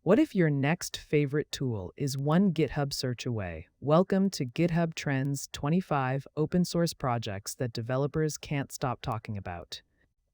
What if your next favorite tool is one GitHub search away? Welcome to GitHub Trends 25 open source projects that developers can't stop talking about.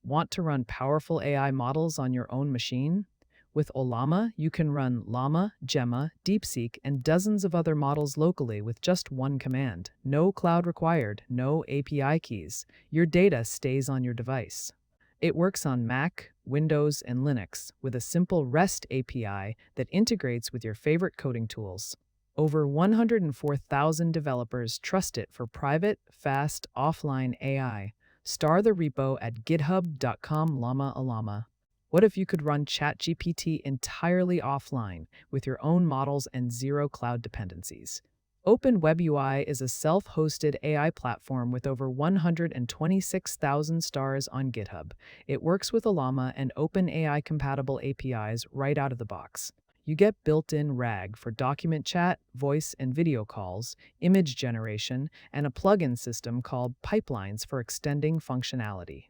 Want to run powerful AI models on your own machine? With Ollama, you can run Llama, Gemma, DeepSeek, and dozens of other models locally with just one command. No cloud required, no API keys. Your data stays on your device. It works on Mac, Windows, and Linux with a simple REST API that integrates with your favorite coding tools. Over 104,000 developers trust it for private, fast, offline AI. Star the repo at github.com Llama Ollama. What if you could run ChatGPT entirely offline with your own models and zero cloud dependencies? Open-WebUI is a self-hosted AI platform with over 126,000 stars on GitHub. It works with Ollama and OpenAI-compatible APIs right out of the box. You get built-in RAG for document chat, voice and video calls, image generation, and a plugin system called Pipelines for extending functionality.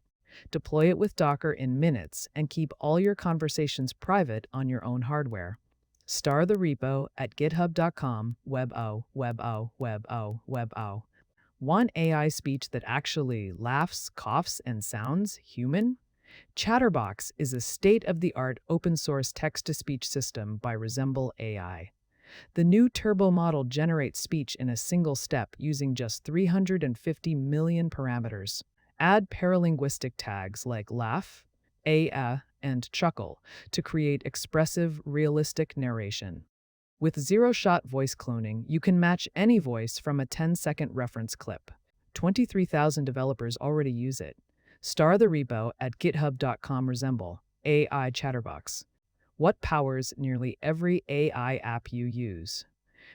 Deploy it with Docker in minutes and keep all your conversations private on your own hardware. Star the repo at github.com webo. Want AI speech that actually laughs, coughs, and sounds human? Chatterbox is a state-of-the-art open-source text-to-speech system by Resemble AI. The new turbo model generates speech in a single step using just 350 million parameters. Add paralinguistic tags like laugh, and chuckle to create expressive, realistic narration. With zero-shot voice cloning, you can match any voice from a 10-second reference clip. 23,000 developers already use it. Star the repo at github.com Resemble AI Chatterbox. What powers nearly every AI app you use?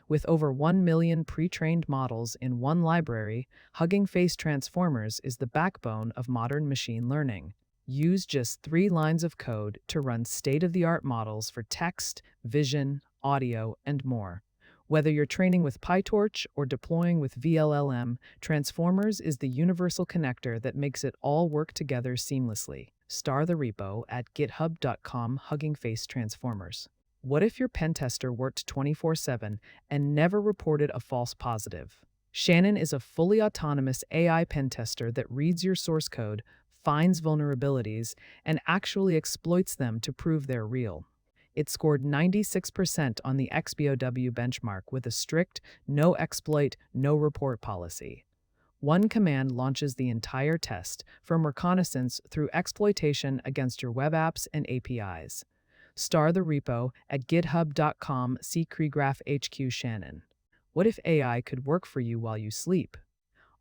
With over 1 million pre-trained models in one library, Hugging Face Transformers is the backbone of modern machine learning. Use just 3 lines of code to run state-of-the-art models for text, vision, audio, and more. Whether you're training with PyTorch or deploying with VLLM, Transformers is the universal connector that makes it all work together seamlessly. Star the repo at github.com Hugging Face Transformers. What if your pen tester worked 24/7 and never reported a false positive? Shannon is a fully autonomous AI pen tester that reads your source code, finds vulnerabilities, and actually exploits them to prove they're real. It scored 96% on the XBOW benchmark with a strict no exploit, no report policy. One command launches the entire test, from reconnaissance through exploitation against your web apps and APIs. Star the repo at github.com KeygraphHQ Shannon. What if AI could work for you while you sleep?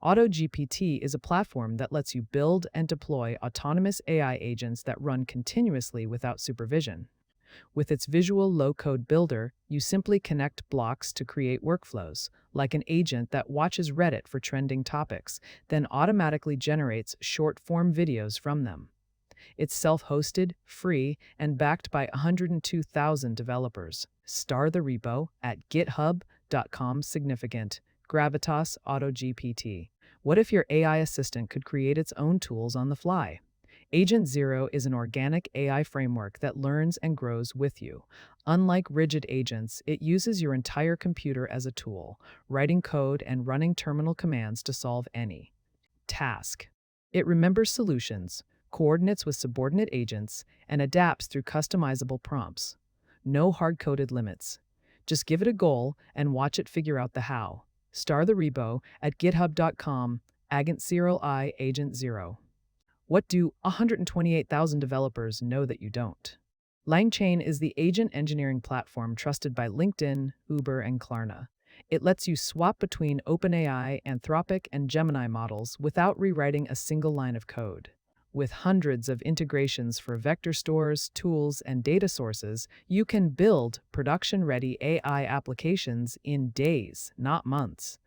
AutoGPT is a platform that lets you build and deploy autonomous AI agents that run continuously without supervision. With its visual low-code builder, you simply connect blocks to create workflows, like an agent that watches Reddit for trending topics, then automatically generates short-form videos from them. It's self-hosted, free, and backed by 102,000 developers. Star the repo at github.com Significant-Gravitas AutoGPT. What if your AI assistant could create its own tools on the fly? Agent Zero is an organic AI framework that learns and grows with you. Unlike rigid agents, it uses your entire computer as a tool, writing code and running terminal commands to solve any task. It remembers solutions, coordinates with subordinate agents, and adapts through customizable prompts. No hard-coded limits. Just give it a goal and watch it figure out the how. Star the repo at github.com agent0i agent 0. What do 128,000 developers know that you don't? LangChain is the agent engineering platform trusted by LinkedIn, Uber, and Klarna. It lets you swap between OpenAI, Anthropic, and Gemini models without rewriting a single line of code. With hundreds of integrations for vector stores, tools, and data sources, you can build production-ready AI applications in days, not months.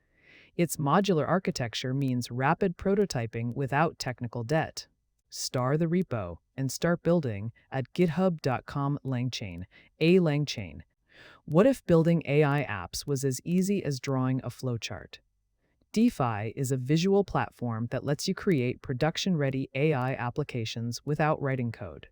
Its modular architecture means rapid prototyping without technical debt. Star the repo and start building at github.com langchain-ai. What if building AI apps was as easy as drawing a flowchart? Dify is a visual platform that lets you create production-ready AI applications without writing code.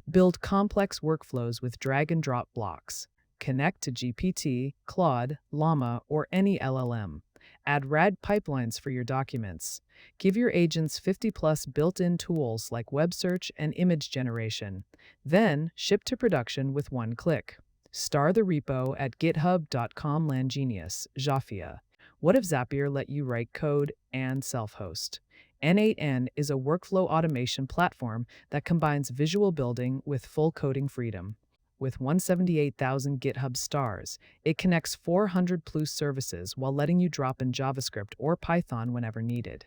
Build complex workflows with drag-and-drop blocks. Connect to GPT, Claude, Llama, or any LLM. Add RAG pipelines for your documents. Give your agents 50-plus built-in tools like web search and image generation. Then, ship to production with one click. Star the repo at github.com langenius, Jafia. What if Zapier let you write code and self-host? N8N is a workflow automation platform that combines visual building with full coding freedom. With 178,000 GitHub stars, it connects 400 plus services while letting you drop in JavaScript or Python whenever needed.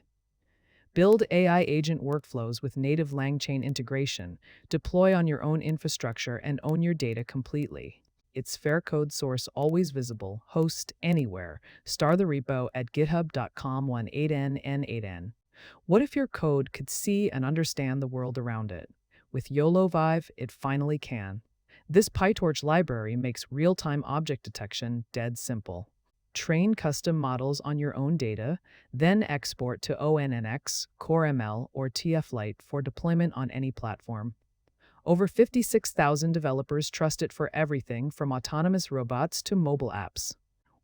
Build AI agent workflows with native LangChain integration, deploy on your own infrastructure, and own your data completely. Its fair code source always visible, host anywhere. Star the repo at github.com 18n8n. What if your code could see and understand the world around it? With YOLO Vive, it finally can. This PyTorch library makes real-time object detection dead simple. Train custom models on your own data, then export to ONNX, CoreML, or TF-Lite for deployment on any platform. Over 56,000 developers trust it for everything from autonomous robots to mobile apps.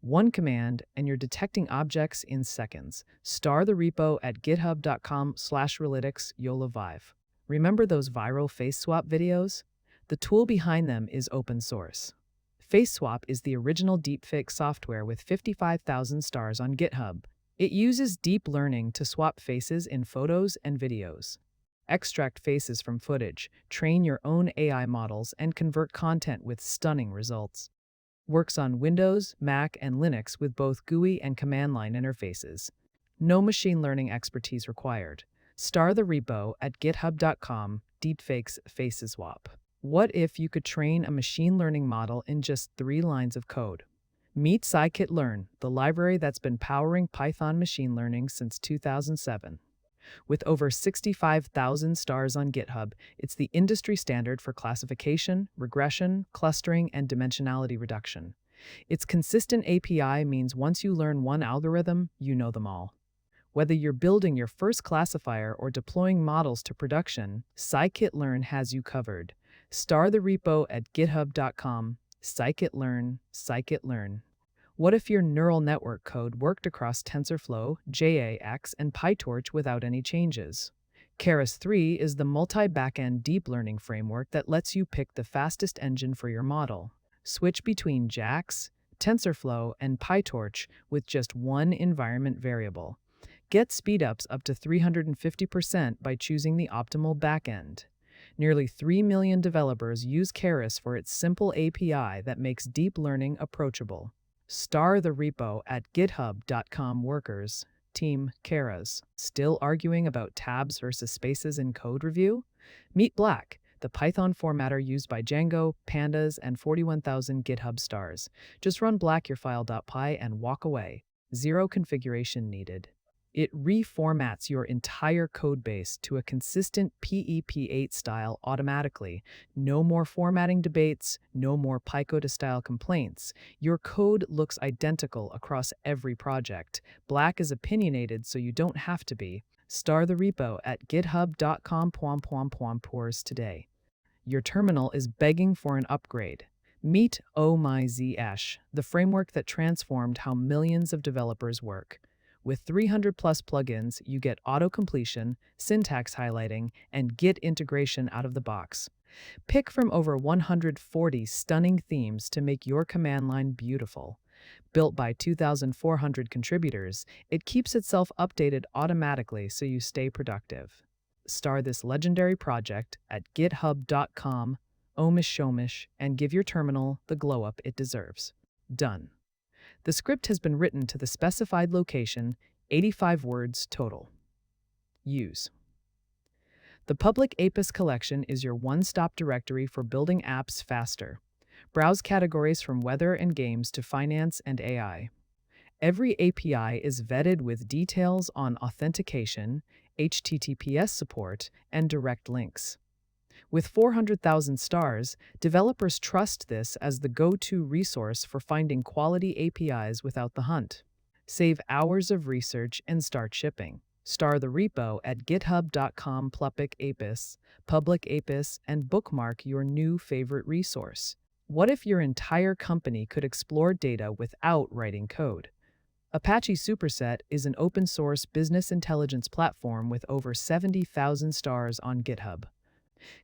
One command, and you're detecting objects in seconds. Star the repo at github.com/relitics YOLO Vive. Remember those viral faceswap videos? The tool behind them is open source. Faceswap is the original deepfake software with 55,000 stars on GitHub. It uses deep learning to swap faces in photos and videos. Extract faces from footage, train your own AI models, and convert content with stunning results. Works on Windows, Mac, and Linux with both GUI and command line interfaces. No machine learning expertise required. Star the repo at github.com deepfakes faceswap. What if you could train a machine learning model in just 3 lines of code? Meet scikit-learn, the library that's been powering Python machine learning since 2007. With over 65,000 stars on GitHub, it's the industry standard for classification, regression, clustering, and dimensionality reduction. Its consistent API means once you learn one algorithm, you know them all. Whether you're building your first classifier or deploying models to production, scikit-learn has you covered. Star the repo at github.com, scikit-learn, scikit-learn. What if your neural network code worked across TensorFlow, JAX, and PyTorch without any changes? Keras-3 is the multi-backend deep learning framework that lets you pick the fastest engine for your model. Switch between JAX, TensorFlow, and PyTorch with just one environment variable. Get speedups up to 350% by choosing the optimal backend. Nearly 3 million developers use Keras for its simple API that makes deep learning approachable. Star the repo at github.com workers, Team Keras. Still arguing about tabs versus spaces in code review? Meet Black, the Python formatter used by Django, Pandas, and 41,000 GitHub stars. Just run black your file.py and walk away. Zero configuration needed. It reformats your entire codebase to a consistent PEP8 style automatically. No more formatting debates, no more PyCode-style complaints. Your code looks identical across every project. Black is opinionated, so you don't have to be. Star the repo at github.com/pours today. Your terminal is begging for an upgrade. Meet OMyZsh, the framework that transformed how millions of developers work. With 300 plus plugins, you get auto-completion, syntax highlighting, and Git integration out of the box. Pick from over 140 stunning themes to make your command line beautiful. Built by 2,400 contributors, it keeps itself updated automatically so you stay productive. Star this legendary project at github.com, omishomish, and give your terminal the glow-up it deserves. Done. The script has been written to the specified location, 85 words total. Use. The public Apis collection is your one-stop directory for building apps faster. Browse categories from weather and games to finance and AI. Every API is vetted with details on authentication, HTTPS support, and direct links. With 400,000 stars, developers trust this as the go-to resource for finding quality APIs without the hunt. Save hours of research and start shipping. Star the repo at github.com public apis, and bookmark your new favorite resource. What if your entire company could explore data without writing code? Apache Superset is an open-source business intelligence platform with over 70,000 stars on GitHub.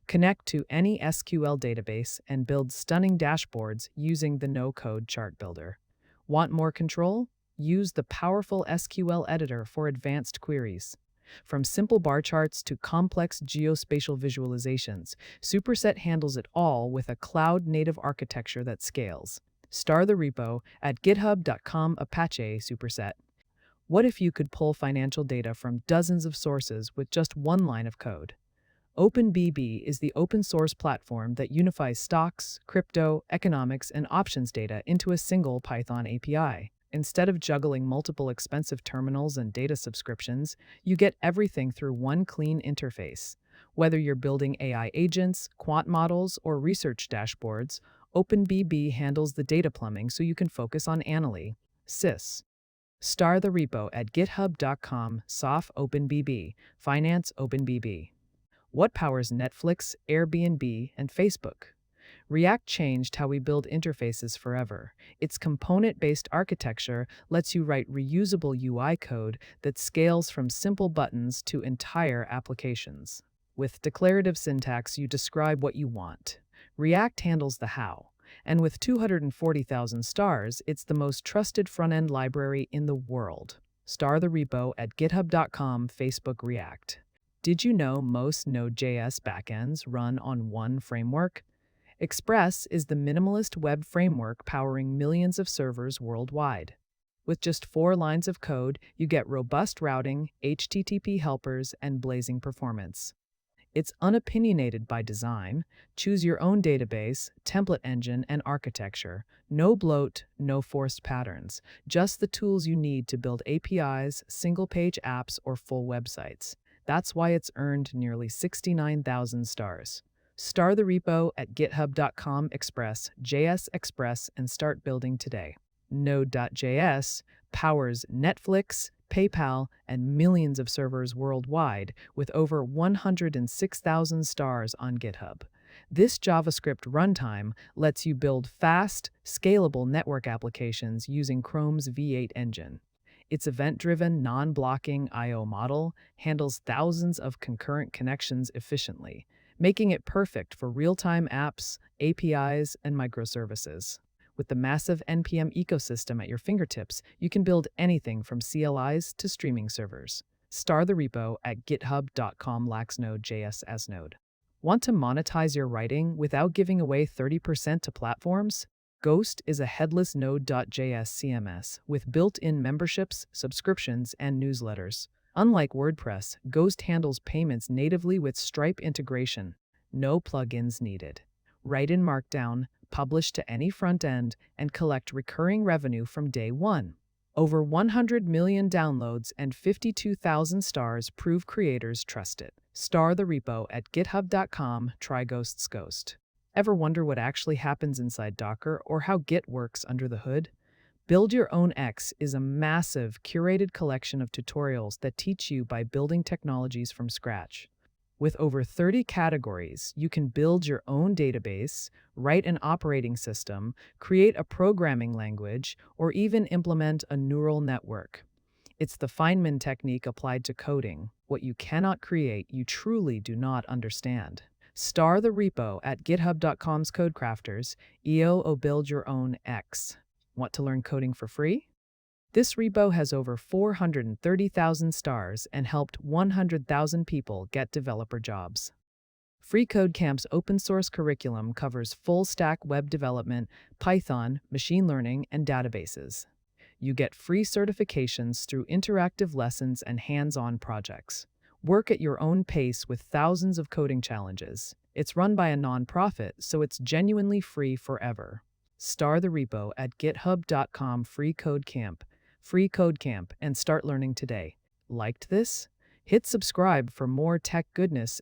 Connect to any SQL database and build stunning dashboards using the no-code chart builder. Want more control? Use the powerful SQL editor for advanced queries. From simple bar charts to complex geospatial visualizations, Superset handles it all with a cloud-native architecture that scales. Star the repo at github.com Apache Superset. What if you could pull financial data from dozens of sources with just one line of code? OpenBB is the open-source platform that unifies stocks, crypto, economics, and options data into a single Python API. Instead of juggling multiple expensive terminals and data subscriptions, you get everything through one clean interface. Whether you're building AI agents, quant models, or research dashboards, OpenBB handles the data plumbing so you can focus on analysis. Star the repo at github.com OpenBB, finance OpenBB. What powers Netflix, Airbnb, and Facebook? React changed how we build interfaces forever. Its component-based architecture lets you write reusable UI code that scales from simple buttons to entire applications. With declarative syntax, you describe what you want. React handles the how. And with 240,000 stars, it's the most trusted front-end library in the world. Star the repo at github.com Facebook React. Did you know most Node.js backends run on one framework? Express is the minimalist web framework powering millions of servers worldwide. With just 4 lines of code, you get robust routing, HTTP helpers, and blazing performance. It's unopinionated by design. Choose your own database, template engine, and architecture. No bloat, no forced patterns. Just the tools you need to build APIs, single-page apps, or full websites. That's why it's earned nearly 69,000 stars. Star the repo at github.com JS Express and start building today. Node.js powers Netflix, PayPal, and millions of servers worldwide with over 106,000 stars on GitHub. This JavaScript runtime lets you build fast, scalable network applications using Chrome's V8 engine. Its event-driven, non-blocking I/O model handles thousands of concurrent connections efficiently, making it perfect for real-time apps, APIs, and microservices. With the massive NPM ecosystem at your fingertips, you can build anything from CLIs to streaming servers. Star the repo at github.com Node.js as node. Want to monetize your writing without giving away 30% to platforms? Ghost is a headless Node.js CMS with built-in memberships, subscriptions, and newsletters. Unlike WordPress, Ghost handles payments natively with Stripe integration. No plugins needed. Write in Markdown, publish to any front end, and collect recurring revenue from day one. Over 100 million downloads and 52,000 stars prove creators trust it. Star the repo at github.com try Ghost's Ghost. Ever wonder what actually happens inside Docker or how Git works under the hood? Build Your Own X is a massive, curated collection of tutorials that teach you by building technologies from scratch. With over 30 categories, you can build your own database, write an operating system, create a programming language, or even implement a neural network. It's the Feynman technique applied to coding. What you cannot create, you truly do not understand. Star the repo at github.com's codecrafters-io or build your own X. Want to learn coding for free? This repo has over 430,000 stars and helped 100,000 people get developer jobs. freeCodeCamp's open-source curriculum covers full-stack web development, Python, machine learning, and databases. You get free certifications through interactive lessons and hands-on projects. Work at your own pace with thousands of coding challenges. It's run by a nonprofit, so it's genuinely free forever. Star the repo at github.com freeCodeCamp, and start learning today. Liked this? Hit subscribe for more tech goodness